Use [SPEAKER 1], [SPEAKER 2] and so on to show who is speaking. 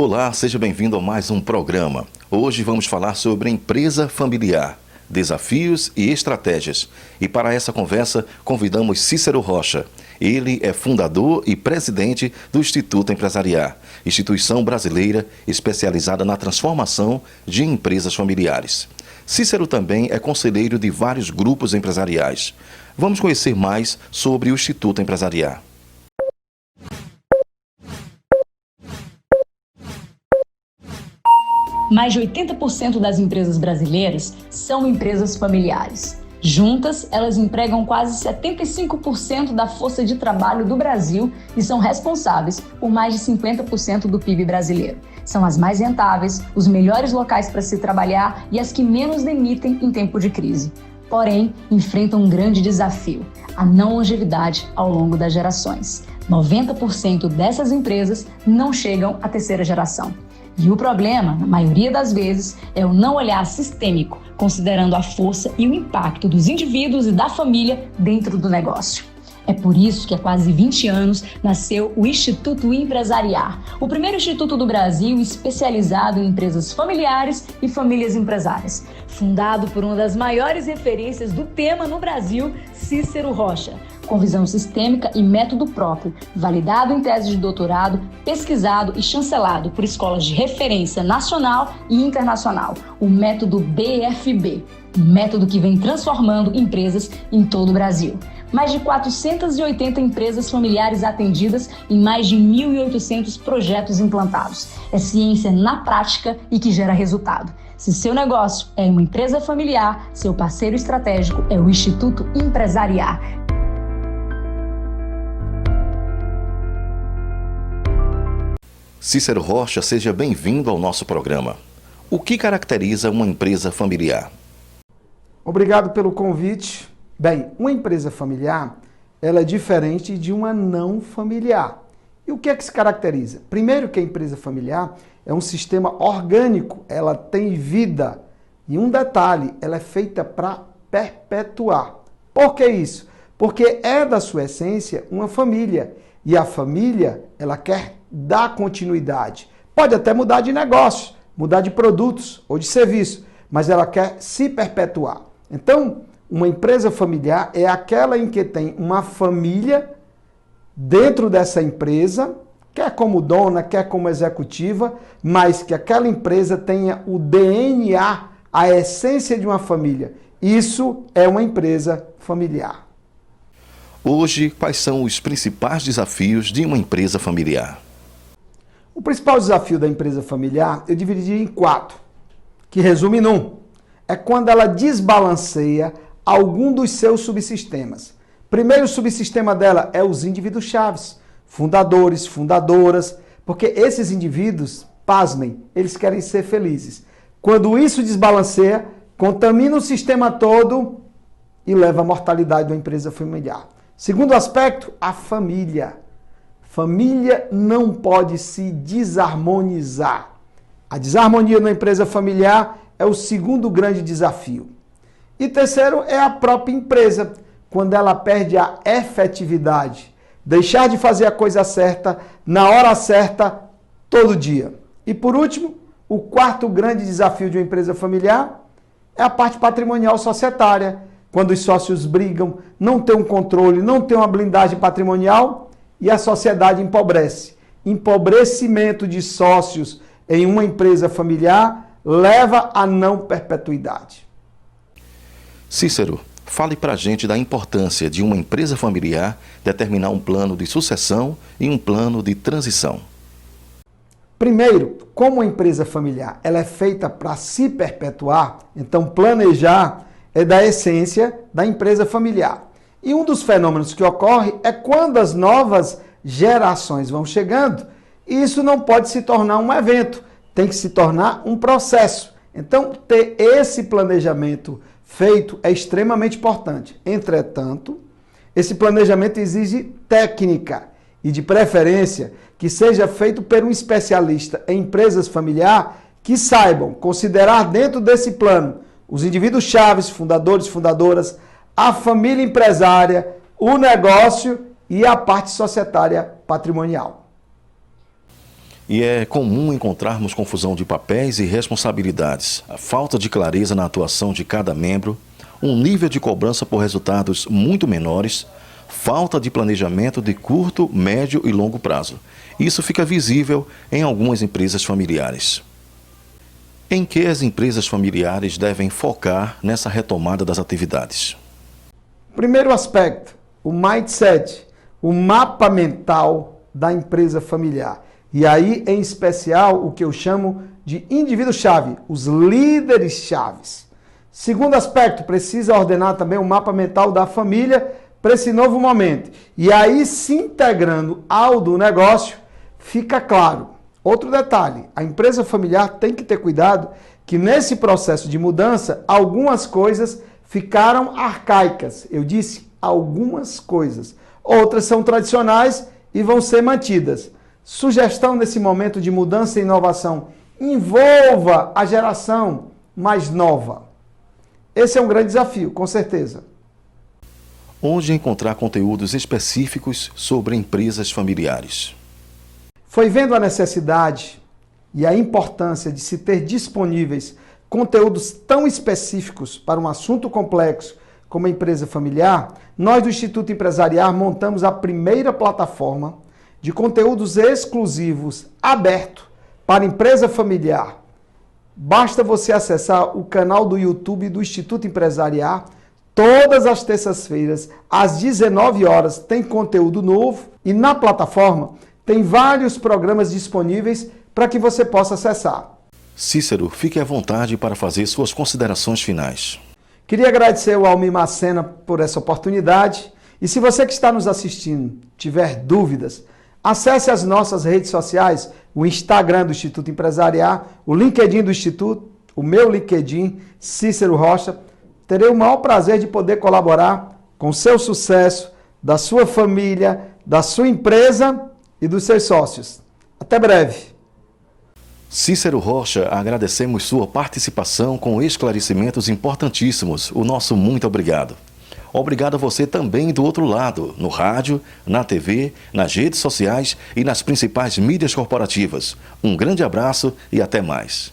[SPEAKER 1] Olá, seja bem-vindo a mais um programa. Hoje vamos falar sobre empresa familiar, desafios e estratégias. E para essa conversa, convidamos Cícero Rocha. Ele é fundador e presidente do Instituto Empresariar, instituição brasileira especializada na transformação de empresas familiares. Cícero também é conselheiro de vários grupos empresariais. Vamos conhecer mais sobre o Instituto Empresariar.
[SPEAKER 2] Mais de 80% das empresas brasileiras são empresas familiares. Juntas, elas empregam quase 75% da força de trabalho do Brasil e são responsáveis por mais de 50% do PIB brasileiro. São as mais rentáveis, os melhores locais para se trabalhar e as que menos demitem em tempo de crise. Porém, enfrentam um grande desafio: a não longevidade ao longo das gerações. 90% dessas empresas não chegam à terceira geração. E o problema, na maioria das vezes, é o não olhar sistêmico, considerando a força e o impacto dos indivíduos e da família dentro do negócio. É por isso que há quase 20 anos nasceu o Instituto Empresariar, o primeiro instituto do Brasil especializado em empresas familiares e famílias empresárias. Fundado por uma das maiores referências do tema no Brasil, Cícero Rocha, com visão sistêmica e método próprio, validado em tese de doutorado, pesquisado e chancelado por escolas de referência nacional e internacional, o método BFB, um método que vem transformando empresas em todo o Brasil. Mais de 480 empresas familiares atendidas em mais de 1.800 projetos implantados. É ciência na prática e que gera resultado. Se seu negócio é uma empresa familiar, seu parceiro estratégico é o Instituto Empresariar.
[SPEAKER 1] Cícero Rocha, seja bem-vindo ao nosso programa. O que caracteriza uma empresa familiar?
[SPEAKER 3] Obrigado pelo convite. Bem, uma empresa familiar, ela é diferente de uma não familiar. E o que é que se caracteriza? Primeiro que a empresa familiar é um sistema orgânico, ela tem vida. E um detalhe, ela é feita para perpetuar. Por que isso? Porque é da sua essência uma família. E a família, ela quer dar continuidade. Pode até mudar de negócio, mudar de produtos ou de serviço, mas ela quer se perpetuar. Então, uma empresa familiar é aquela em que tem uma família dentro dessa empresa, quer como dona, quer como executiva, mas que aquela empresa tenha o DNA, a essência de uma família. Isso é uma empresa familiar.
[SPEAKER 1] Hoje, quais são os principais desafios de uma empresa familiar?
[SPEAKER 3] O principal desafio da empresa familiar eu dividi em 4, que resume num. É quando ela desbalanceia algum dos seus subsistemas. Primeiro subsistema dela é os indivíduos chaves, fundadores, fundadoras, porque esses indivíduos, pasmem, eles querem ser felizes. Quando isso desbalanceia, contamina o sistema todo e leva à mortalidade da empresa familiar. Segundo aspecto, a família. Família não pode se desarmonizar. A desarmonia na empresa familiar é o segundo grande desafio. E terceiro é a própria empresa, quando ela perde a efetividade, deixar de fazer a coisa certa, na hora certa, todo dia. E por último, o quarto grande desafio de uma empresa familiar é a parte patrimonial societária, quando os sócios brigam, não tem um controle, não tem uma blindagem patrimonial e a sociedade empobrece. Empobrecimento de sócios em uma empresa familiar leva à não perpetuidade.
[SPEAKER 1] Cícero, fale para a gente da importância de uma empresa familiar determinar um plano de sucessão e um plano de transição.
[SPEAKER 3] Primeiro, como a empresa familiar ela é feita para se perpetuar, então planejar é da essência da empresa familiar. E um dos fenômenos que ocorre é quando as novas gerações vão chegando, e isso não pode se tornar um evento, tem que se tornar um processo. Então, ter esse planejamento feito é extremamente importante. Entretanto, esse planejamento exige técnica e, de preferência, que seja feito por um especialista em empresas familiares que saibam considerar dentro desse plano os indivíduos chaves, fundadores, fundadoras, a família empresária, o negócio e a parte societária patrimonial.
[SPEAKER 1] E é comum encontrarmos confusão de papéis e responsabilidades, a falta de clareza na atuação de cada membro, um nível de cobrança por resultados muito menores, falta de planejamento de curto, médio e longo prazo. Isso fica visível em algumas empresas familiares. Em que as empresas familiares devem focar nessa retomada das atividades?
[SPEAKER 3] Primeiro aspecto, o mindset, o mapa mental da empresa familiar. E aí, em especial, o que eu chamo de indivíduo-chave, os líderes-chaves. Segundo aspecto, precisa ordenar também o mapa mental da família para esse novo momento. E aí, se integrando ao do negócio, fica claro. Outro detalhe, a empresa familiar tem que ter cuidado que nesse processo de mudança, algumas coisas ficaram arcaicas. Eu disse algumas coisas. Outras são tradicionais e vão ser mantidas. Sugestão nesse momento de mudança e inovação, envolva a geração mais nova. Esse é um grande desafio, com certeza.
[SPEAKER 1] Onde encontrar conteúdos específicos sobre empresas familiares?
[SPEAKER 3] Foi vendo a necessidade e a importância de se ter disponíveis conteúdos tão específicos para um assunto complexo como a empresa familiar, nós do Instituto Empresariar montamos a primeira plataforma de conteúdos exclusivos aberto para empresa familiar. Basta você acessar o canal do YouTube do Instituto Empresariar. Todas as terças-feiras, às 19 horas, tem conteúdo novo e na plataforma tem vários programas disponíveis para que você possa acessar.
[SPEAKER 1] Cícero, fique à vontade para fazer suas considerações finais.
[SPEAKER 3] Queria agradecer ao Almir Macena por essa oportunidade. E se você que está nos assistindo tiver dúvidas, acesse as nossas redes sociais, o Instagram do Instituto Empresariar, o LinkedIn do Instituto, o meu LinkedIn, Cícero Rocha. Terei o maior prazer de poder colaborar com o seu sucesso, da sua família, da sua empresa e dos seus sócios. Até breve.
[SPEAKER 1] Cícero Rocha, agradecemos sua participação com esclarecimentos importantíssimos. O nosso muito obrigado. Obrigado a você também do outro lado, no rádio, na TV, nas redes sociais e nas principais mídias corporativas. Um grande abraço e até mais.